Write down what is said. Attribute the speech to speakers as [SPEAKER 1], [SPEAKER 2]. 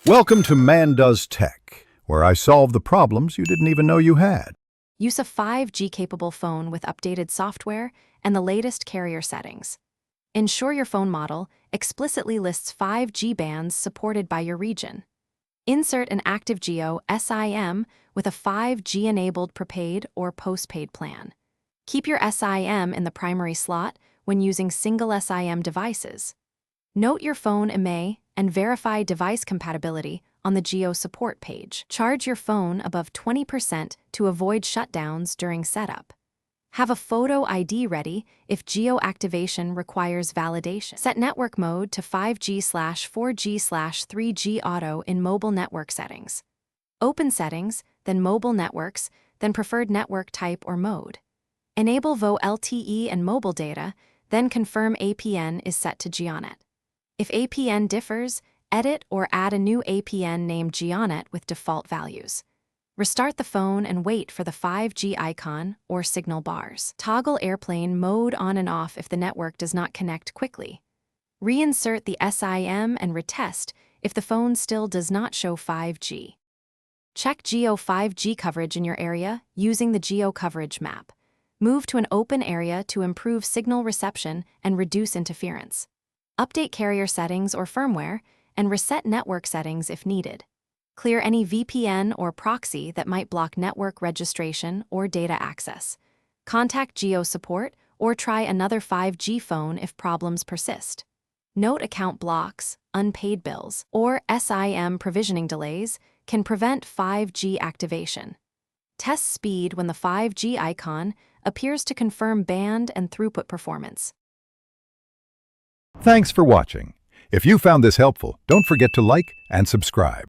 [SPEAKER 1] Welcome to Man Does Tech, where I solve the problems you didn't even know you had.
[SPEAKER 2] Use a 5G-capable phone with updated software and the latest carrier settings. Ensure your phone model explicitly lists 5G bands supported by your region. Insert an active geo SIM with a 5G-enabled prepaid or postpaid plan. Keep your SIM in the primary slot when using single SIM devices. Note your phone IMEI and verify device compatibility on the Geo support page. Charge your phone above 20% to avoid shutdowns during setup. Have a photo ID ready if Geo activation requires validation. Set network mode to 5G/4G/3G auto in mobile network settings. Open settings, then mobile networks, then preferred network type or mode. Enable VO LTE and mobile data, then confirm APN is set to Geonet. If APN differs, edit or add a new APN named Geonet with default values. Restart the phone and wait for the 5G icon or signal bars. Toggle airplane mode on and off if the network does not connect quickly. Reinsert the SIM and retest if the phone still does not show 5G. Check Geo 5G coverage in your area using the Geo coverage map. Move to an open area to improve signal reception and reduce interference. Update carrier settings or firmware, and reset network settings if needed. Clear any VPN or proxy that might block network registration or data access. Contact Geo support or try another 5G phone if problems persist. Note account blocks, unpaid bills, or SIM provisioning delays can prevent 5G activation. Test speed when the 5G icon appears to confirm band and throughput performance.
[SPEAKER 1] Thanks for watching. If you found this helpful, don't forget to like and subscribe.